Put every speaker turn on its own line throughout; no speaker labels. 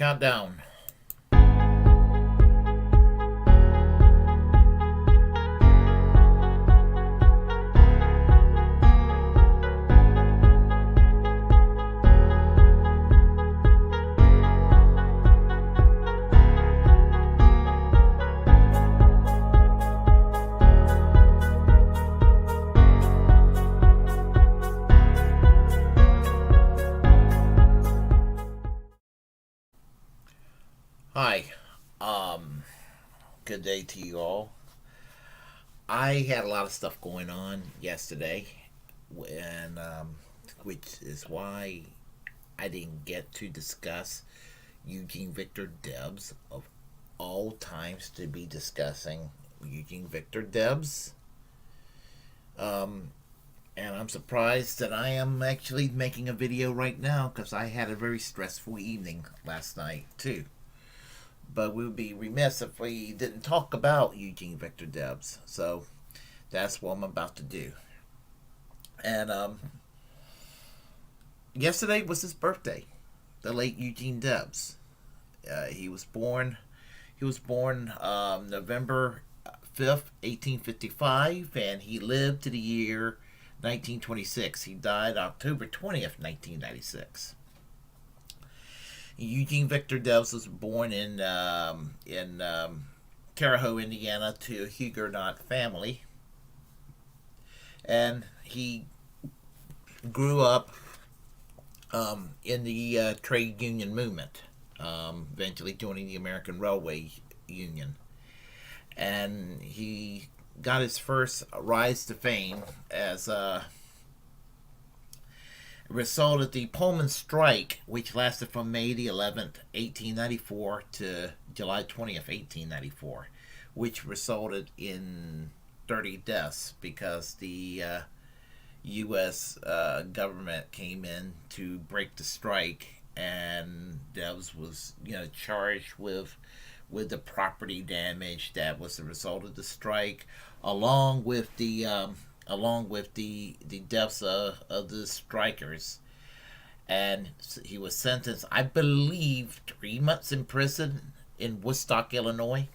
Countdown. Hi, good day to you all. I had a lot of stuff going on yesterday, and which is why I didn't get to discuss Eugene Victor Debs, of all times to be discussing Eugene Victor Debs. And I'm surprised that I am actually making a video right now because I had a very stressful evening last night too. But we would be remiss if we didn't talk about Eugene Victor Debs. So that's what I'm about to do. And yesterday was his birthday, the late Eugene Debs. He was born November 5th, 1855, and he lived to the year 1926. He died October 20th, 1996. Eugene Victor Debs was born in Terre Haute, Indiana, to a Huguenot family, and he grew up in the trade union movement, eventually joining the American Railway Union, and he got his first rise to fame as a result of the Pullman strike, which lasted from May the 11th, 1894 to July 20th, 1894, which resulted in 30 deaths because the U.S. Government came in to break the strike, and Debs was, charged with the property damage that was the result of the strike, along with the deaths of the strikers. And he was sentenced, I believe, 3 months in prison in Woodstock, Illinois.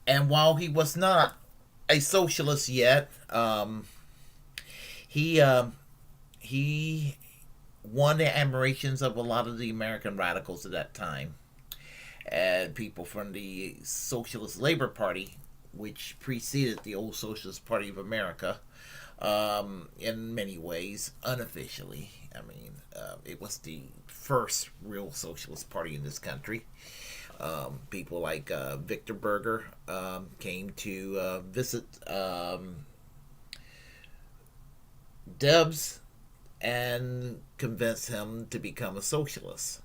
And while he was not a socialist yet, he won the admirations of a lot of the American radicals at that time, and people from the Socialist Labor Party, which preceded the old Socialist Party of America, in many ways, unofficially. I mean, it was the first real socialist party in this country. People like Victor Berger came to visit Debs and convince him to become a socialist.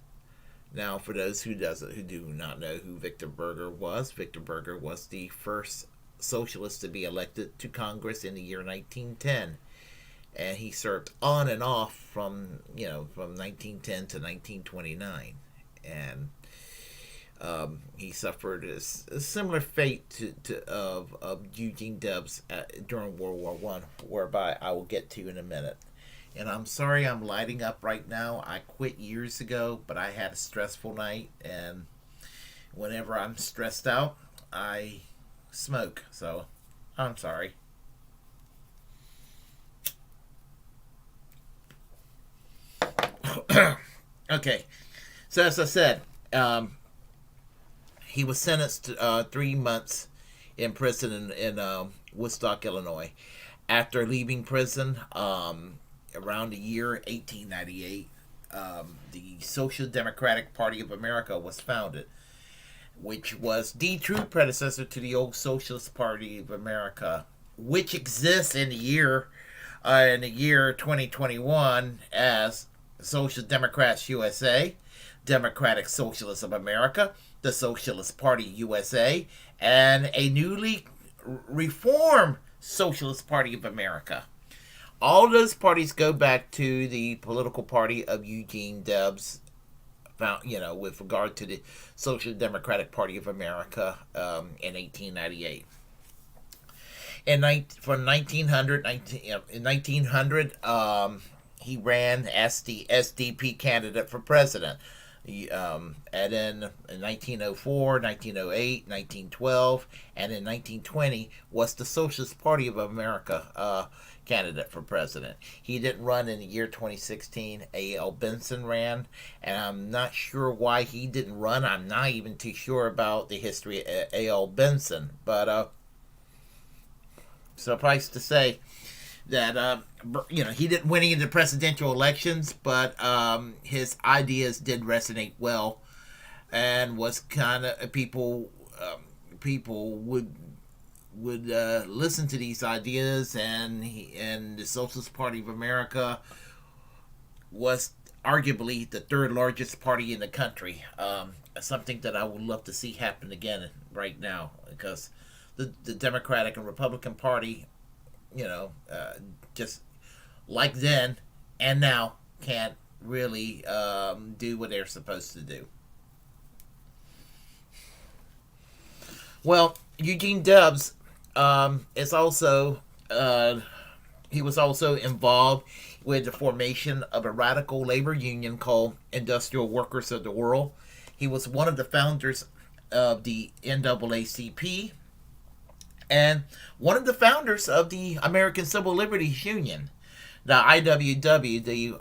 Now, for those who do not know who Victor Berger was the first socialist to be elected to Congress in the year 1910, and he served on and off from 1910 to 1929, and he suffered a similar fate of Eugene Debs during World War One, whereby I will get to in a minute. And I'm sorry I'm lighting up right now. I quit years ago, but I had a stressful night, and whenever I'm stressed out, I smoke. So, I'm sorry. Okay. So, as I said, he was sentenced to 3 months in prison in Woodstock, Illinois. After leaving prison, around the year 1898, the Social Democratic Party of America was founded, which was the true predecessor to the old Socialist Party of America, which exists in the year 2021 as Social Democrats USA, Democratic Socialists of America, the Socialist Party USA, and a newly reformed Socialist Party of America. All those parties go back to the political party of Eugene Debs, with regard to the Social Democratic Party of America in 1898. From 1900, he ran as the SDP candidate for president. And then in 1904, 1908, 1912, and in 1920 was the Socialist Party of America candidate for president. He didn't run in the year 2016. A.L. Benson ran, and I'm not sure why he didn't run. I'm not even too sure about the history of A.L. Benson, but suffice to say that he didn't win any of the presidential elections, but his ideas did resonate well, and was kind of people would listen to these ideas, and the Socialist Party of America was arguably the third largest party in the country. Something that I would love to see happen again right now, because the Democratic and Republican Party, just like then and now, can't really do what they're supposed to do. Well, Eugene Debs is also he was also involved with the formation of a radical labor union called Industrial Workers of the World. He was one of the founders of the NAACP and one of the founders of the American Civil Liberties Union, the IWW, the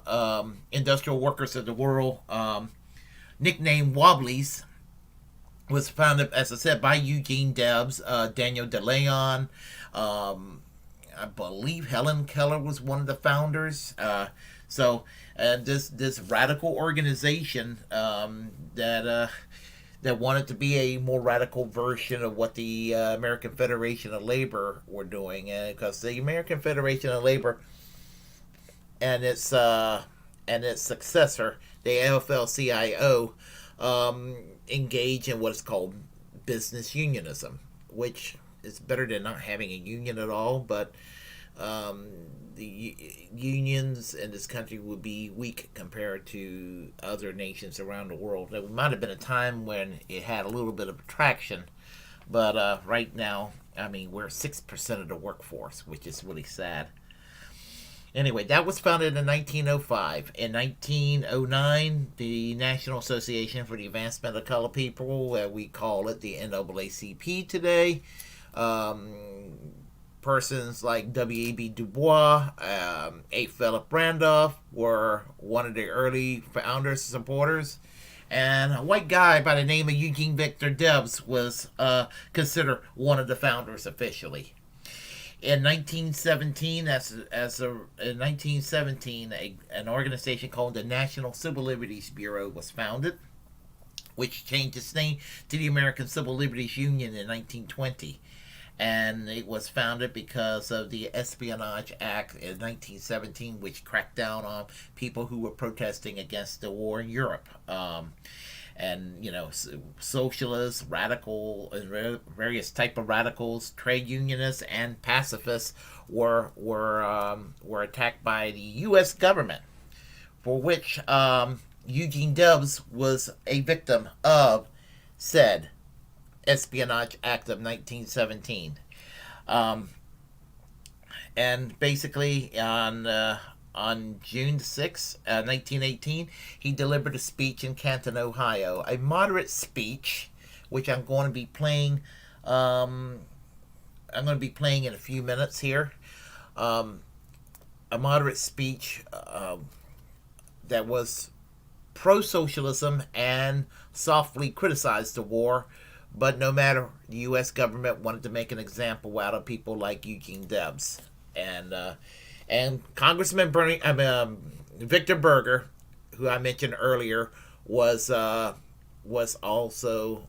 Industrial Workers of the World, nicknamed Wobblies, was founded, as I said, by Eugene Debs, Daniel DeLeon. I believe Helen Keller was one of the founders. This radical organization that wanted to be a more radical version of what the American Federation of Labor were doing, and because the American Federation of Labor and its successor, the AFL-CIO, engage in what is called business unionism, which is better than not having a union at all. But the unions in this country would be weak compared to other nations around the world. There might have been a time when it had a little bit of traction, but right now, I mean, we're 6% of the workforce, which is really sad. Anyway, that was founded in 1905. In 1909, the National Association for the Advancement of Colored People, we call it the NAACP today, persons like W.E.B. Du Bois, A. Philip Randolph were one of the early founders and supporters. And a white guy by the name of Eugene Victor Debs was considered one of the founders officially. In 1917, an organization called the National Civil Liberties Bureau was founded, which changed its name to the American Civil Liberties Union in 1920. And it was founded because of the Espionage Act in 1917, which cracked down on people who were protesting against the war in Europe. Socialists, radical, and various type of radicals, trade unionists, and pacifists were attacked by the U.S. government, for which Eugene Debs was a victim of said Espionage Act of 1917. And basically, on June 6, 1918, he delivered a speech in Canton, Ohio. A moderate speech, which I'm going to be playing. I'm going to be playing in a few minutes here. A moderate speech that was pro-socialism and softly criticized the war. But no matter, the U.S. government wanted to make an example out of people like Eugene Debs. And Congressman Victor Berger, who I mentioned earlier, was also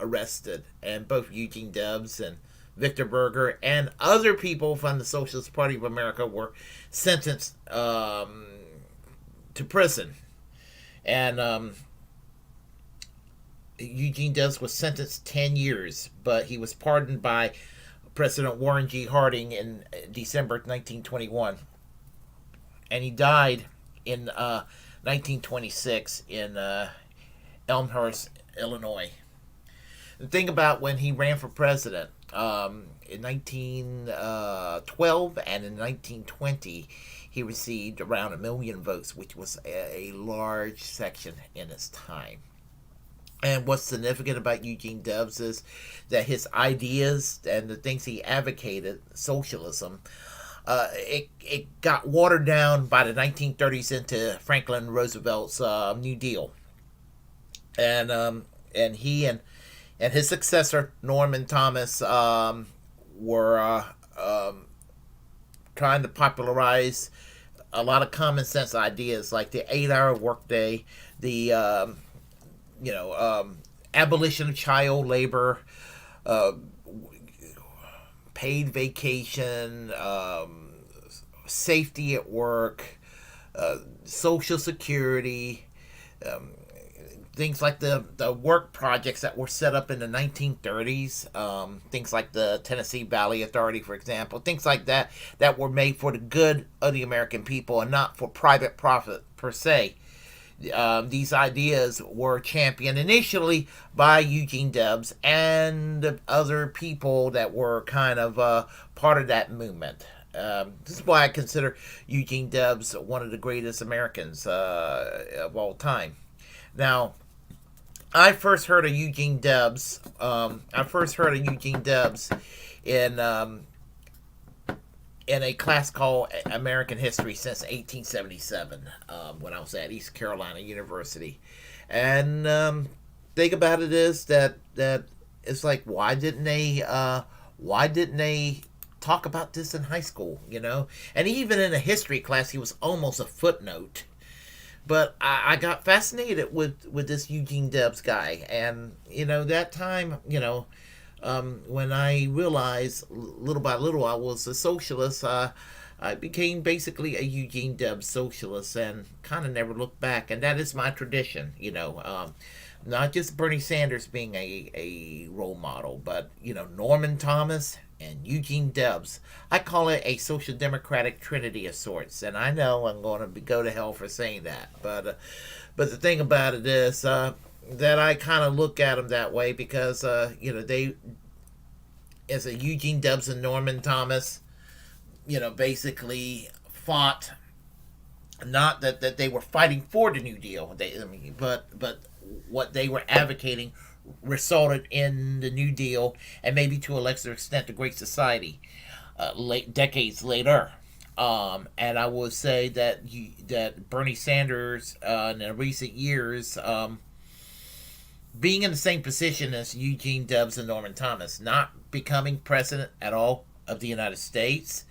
arrested. And both Eugene Debs and Victor Berger and other people from the Socialist Party of America were sentenced to prison. And Eugene Debs was sentenced 10 years, but he was pardoned by President Warren G. Harding in December 1921. And he died in 1926 in Elmhurst, Illinois. The thing about when he ran for president, in 1912 and in 1920, he received around 1 million votes, which was a large section in his time. And what's significant about Eugene Debs is that his ideas and the things he advocated, socialism, it got watered down by the 1930s into Franklin Roosevelt's New Deal, and he and his successor Norman Thomas were trying to popularize a lot of common sense ideas like the 8-hour workday, the abolition of child labor, paid vacation, safety at work, social security, things like the work projects that were set up in the 1930s, things like the Tennessee Valley Authority, for example, things like that that were made for the good of the American people and not for private profit per se. These ideas were championed initially by Eugene Debs and other people that were kind of part of that movement. This is why I consider Eugene Debs one of the greatest Americans of all time. Now, I first heard of Eugene Debs. In a class called American History since 1877, when I was at East Carolina University. And thing about it is that it's like, why didn't they talk about this in high school? And even in a history class, he was almost a footnote. But I got fascinated with this Eugene Debs guy, and that time, when I realized little by little I was a socialist, I became basically a Eugene Debs socialist and kind of never looked back. And that is my tradition, not just Bernie Sanders being a role model, but, Norman Thomas and Eugene Debs. I call it a social democratic trinity of sorts. And I know I'm going to go to hell for saying that. But the thing about it is that I kind of look at them that way because, they, as a Eugene Debs and Norman Thomas, basically fought, not that they were fighting for the New Deal, but what they were advocating resulted in the New Deal and maybe to a lesser extent the Great Society decades later. And I would say that Bernie Sanders in the recent years, being in the same position as Eugene Debs and Norman Thomas, not becoming president at all of the United States.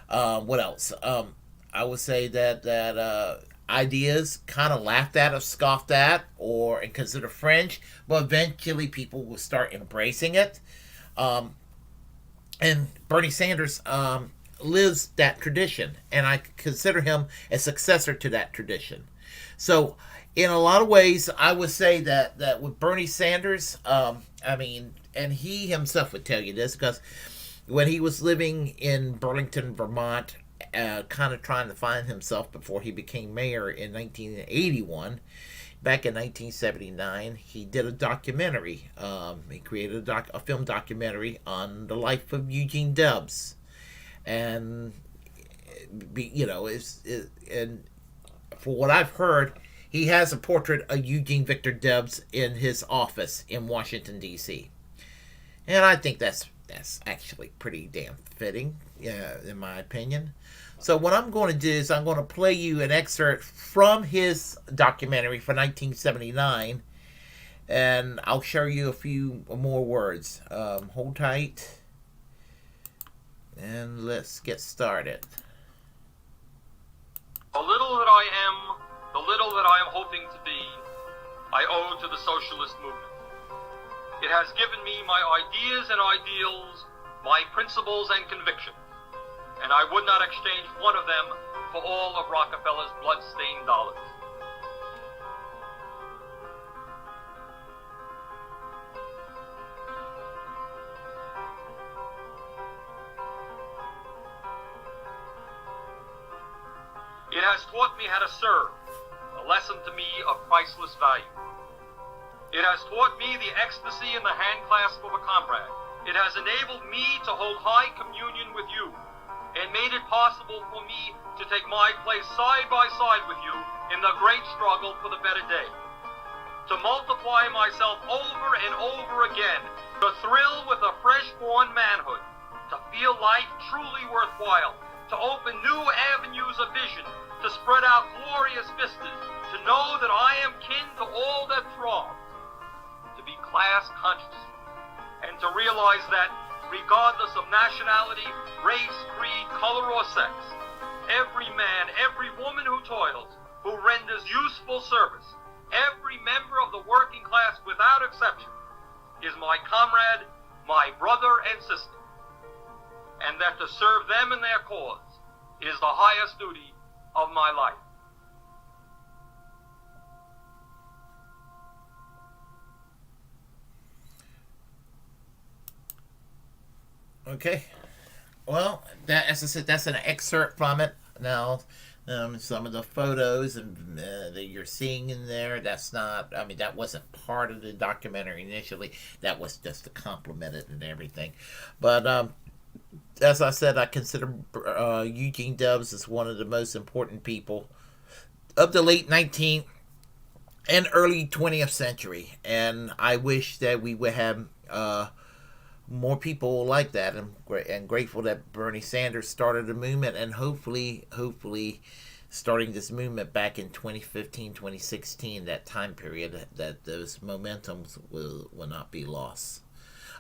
What else? I would say that ideas kind of laughed at or scoffed at and considered fringe, but eventually people will start embracing it. And Bernie Sanders lives that tradition, and I consider him a successor to that tradition. So in a lot of ways, I would say that with Bernie Sanders, and he himself would tell you this, because when he was living in Burlington, Vermont, kind of trying to find himself before he became mayor in 1981, back in 1979, he did a documentary. He created a film documentary on the life of Eugene Debs. And, and for what I've heard, he has a portrait of Eugene Victor Debs in his office in Washington, D.C. And I think that's actually pretty damn fitting, in my opinion. So what I'm going to do is I'm going to play you an excerpt from his documentary for 1979, and I'll share you a few more words. Hold tight, and let's get started.
The little that I am, the little that I am hoping to be, I owe to the socialist movement. It has given me my ideas and ideals, my principles and convictions, and I would not exchange one of them for all of Rockefeller's blood-stained dollars. It has taught me how to serve, a lesson to me of priceless value. It has taught me the ecstasy in the handclasp of a comrade. It has enabled me to hold high communion with you, and made it possible for me to take my place side by side with you in the great struggle for the better day. To multiply myself over and over again, to thrill with a fresh-born manhood, to feel life truly worthwhile, to open new avenues of vision, to spread out glorious vistas, to know that I am kin to all that throbs, to be class conscious, and to realize that, regardless of nationality, race, creed, color, or sex, every man, every woman who toils, who renders useful service, every member of the working class without exception, is my comrade, my brother and sister, and that to serve them in their cause is the highest duty of my life.
Okay. Well, that, as I said, that's an excerpt from it. Now, some of the photos and that you're seeing in there, that's not, I mean, that wasn't part of the documentary initially. That was just to compliment it and everything. But as I said, I consider Eugene Debs as one of the most important people of the late 19th and early 20th century. And I wish that we would have more people like that, and grateful that Bernie Sanders started a movement, and hopefully starting this movement back in 2015, 2016, that time period, that those momentums will not be lost.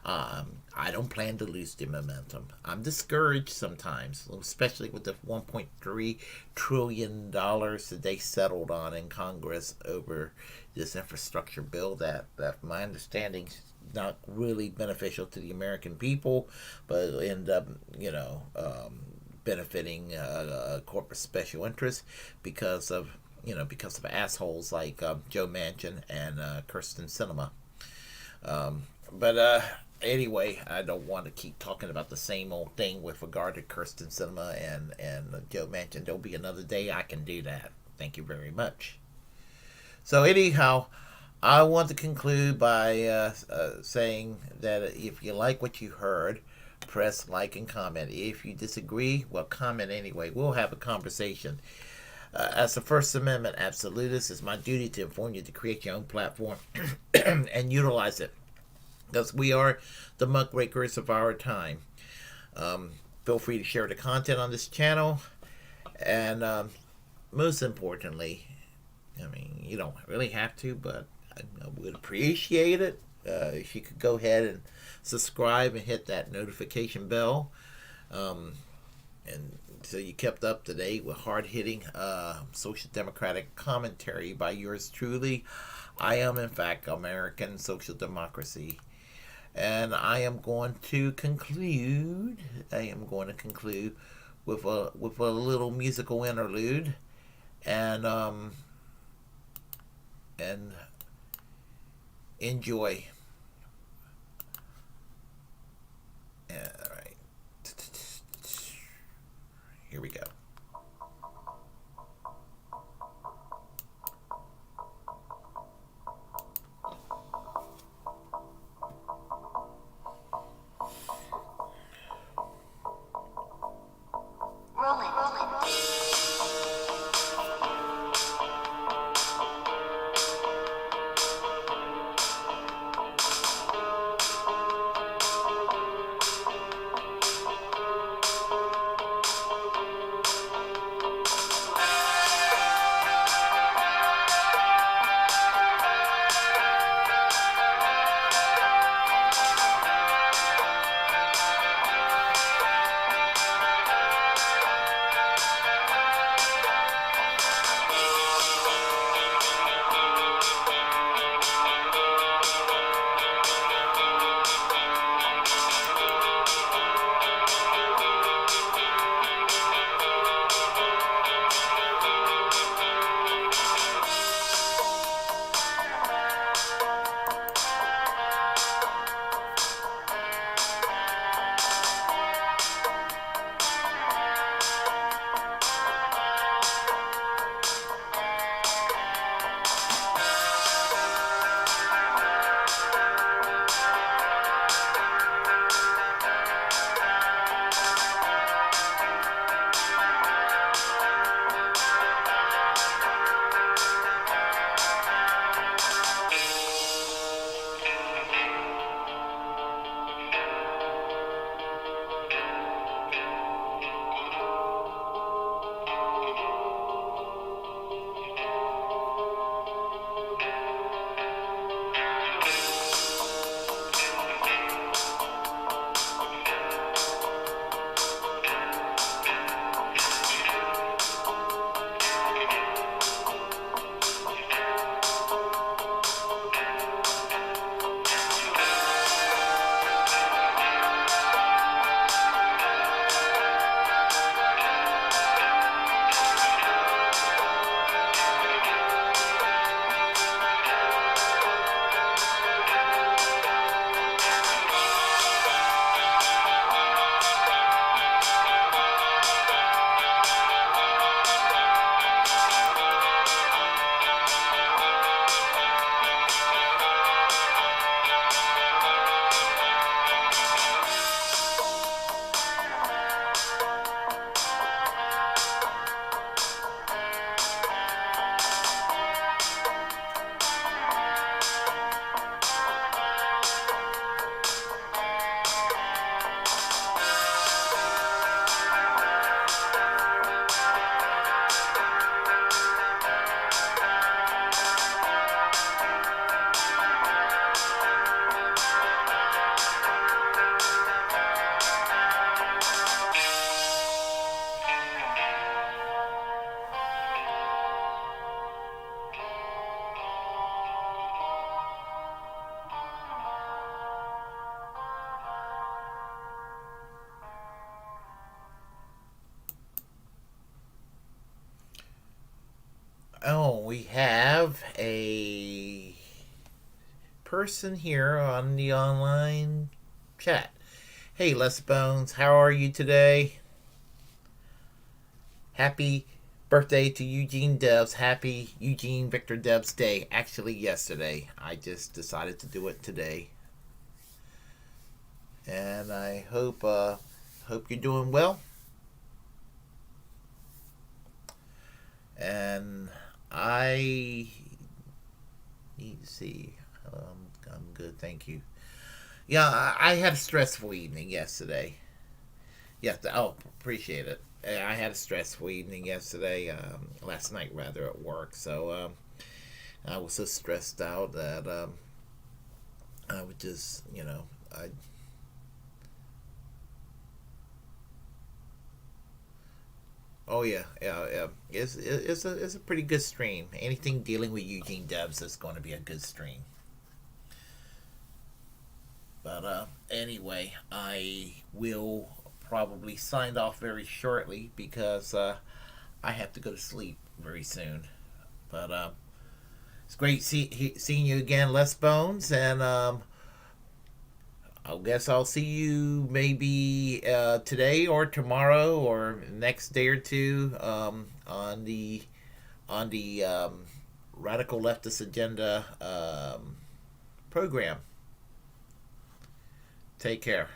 I don't plan to lose the momentum. I'm discouraged sometimes, especially with the $1.3 trillion that they settled on in Congress over this infrastructure bill that from my understanding, not really beneficial to the American people, but end up, benefiting corporate special interests because of assholes like Joe Manchin and Kirsten Sinema. But anyway, I don't want to keep talking about the same old thing with regard to Kirsten Sinema and Joe Manchin. There'll be another day I can do that. Thank you very much. So anyhow, I want to conclude by saying that if you like what you heard, press like and comment. If you disagree, well, comment anyway. We'll have a conversation. As a First Amendment absolutist, it's my duty to inform you to create your own platform and utilize it, because we are the muckrakers of our time. Feel free to share the content on this channel, and most importantly, I mean, you don't really have to, but I would appreciate it if you could go ahead and subscribe and hit that notification bell, and so you kept up to date with hard-hitting social democratic commentary by yours truly. I am, in fact, American Social Democracy, and I am going to conclude with a little musical interlude, and enjoy. Yeah, all right. Here we go. we have a person here on the online chat. Hey, Les Bones, how are you today? Happy birthday to Eugene Debs. Happy Eugene Victor Debs Day. Actually, yesterday. I just decided to do it today. And I hope you're doing well. And I need to see. I'm good, thank you. Yeah, I had a stressful evening yesterday. Yeah, appreciate it. I had a stressful evening yesterday, last night rather, at work. So I was so stressed out that I would just, I. Oh yeah. It's a pretty good stream. Anything dealing with Eugene Debs is going to be a good stream. But anyway, I will probably sign off very shortly because I have to go to sleep very soon. But it's great seeing you again, Les Bones, and I guess I'll see you maybe today or tomorrow or next day or two on the Radical Leftist Agenda program. Take care.